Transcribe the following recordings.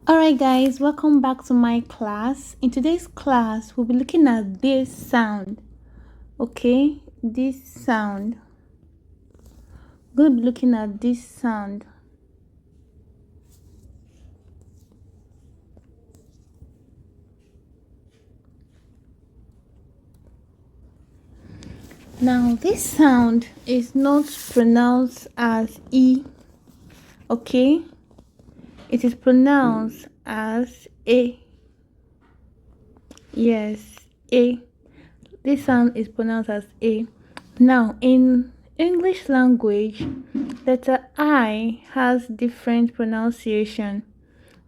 Alright guys, welcome back to my class. In today's class, we'll be looking at this sound. Okay, this sound. We're going to be looking at this sound. Now, this sound is not pronounced as E. Okay, it is pronounced as A. Yes, A. This sound is pronounced as A. Now, in English language, letter I has different pronunciation.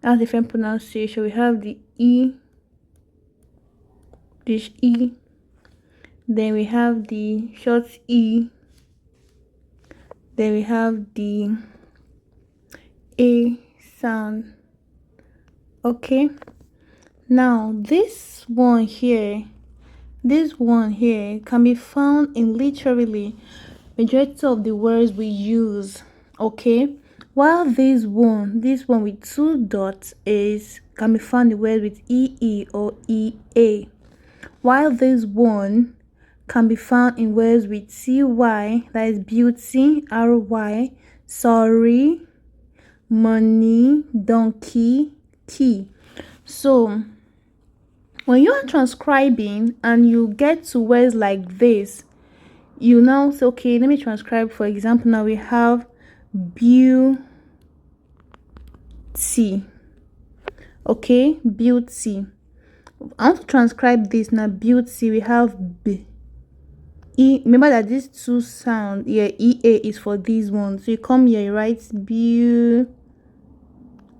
We have the E, this E. Then we have the short E. Then we have the A sound. Okay. Now, this one here can be found in literally majority of the words we use. Okay, while this one with two dots can be found in words with ee or ea, while this one can be found in words with ty, that is beauty, ry, sorry, money, donkey, key. So when you are transcribing and you get to words like this, you now say, okay, let me transcribe. For example, now we have beauty. Okay, beauty. I want to transcribe this now. Beauty, we have B. E. Remember that these two sound here, EA is for this one. So you come here, you write B,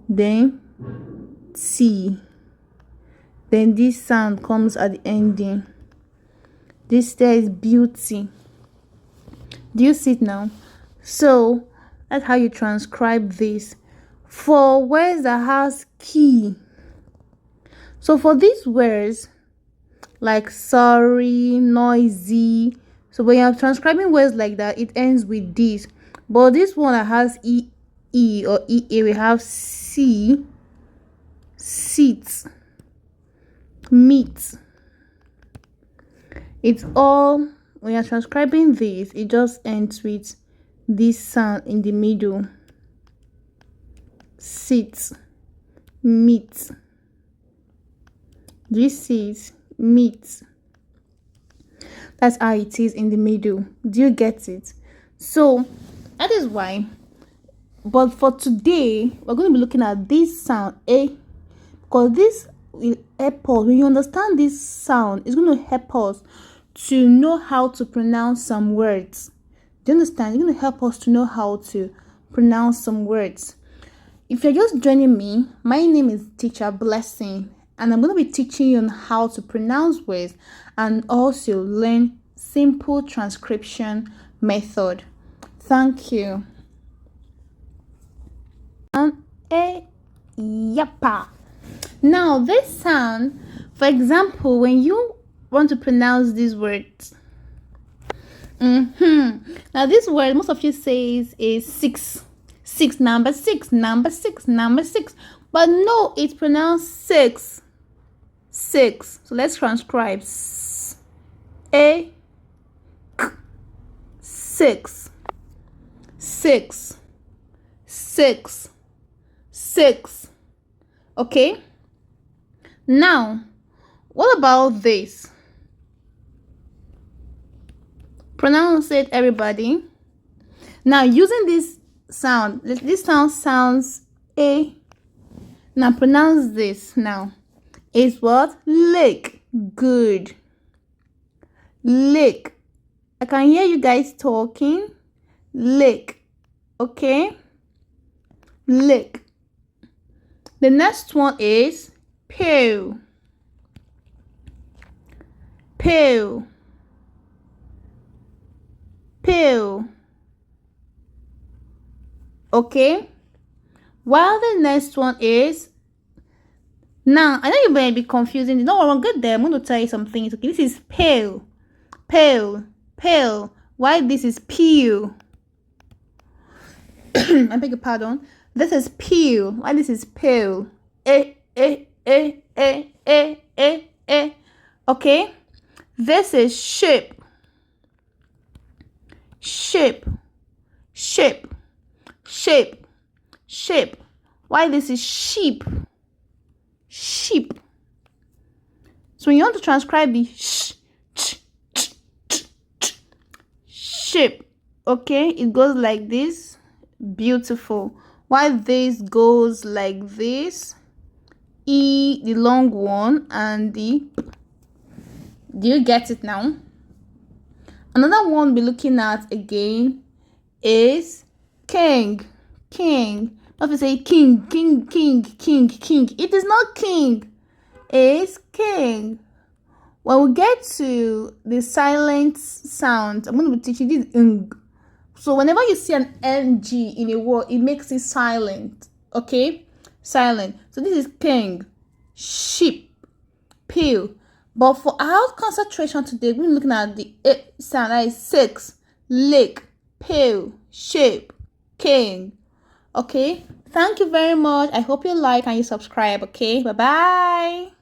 then T. Then this sound comes at the ending. This there is beauty. Do you see it now? So that's how you transcribe this. For words that has key. So for these words like sorry, noisy. So when you're transcribing words like that, it ends with this. But this one that has E or EA, we have C, seat, meat. It's all, when you're transcribing this, it just ends with this sound in the middle. Sit, meat. This is meat. That's how it is in the middle. Do you get it? So that is why. But for today, we're going to be looking at this sound A, because this will help us. When you understand this sound, it's going to help us to know how to pronounce some words. Do you understand? It's going to help us to know how to pronounce some words. If you're just joining me, my name is Teacher Blessing, and I'm going to be teaching you on how to pronounce words and also learn simple transcription method. Thank you. Yappa. Now, this sound, for example, when you want to pronounce these words, now this word most of you says is six, number six, but no, it's pronounced six. So let's transcribe A, K, six. Okay, now what about this? Pronounce it, everybody. Now, using this sound sounds A. Now pronounce this. Now is what? Lick. Good. Lick. I can hear you guys talking. Lick. Okay, lick. The next one is pale. Okay, while the next one is, now I know you may be confusing. No, I'm good there. I'm going to tell you some things. Okay, this is pale. Why this is peel? I beg your pardon. This is peel. Why this is pale? Okay, this is ship, shape, shape, shape, shape. Why this is sheep, sheep. So when you want to transcribe the shape, okay, it goes like this. Beautiful. Why this goes like this, E, the long one, and the P. Do you get it now? Another one we're looking at again is king, king. Not to say king, king, king, king, king. It is not king, it's king. When we get to the silent sound, I'm going to be teaching this ng. So whenever you see an ng in a word, it makes it silent. Okay, silent. So this is king, sheep, peel. But for our concentration today, we're looking at the sound. That is 6, lake, pale, shape, king. Okay, thank you very much. I hope you like and you subscribe. Okay, bye bye.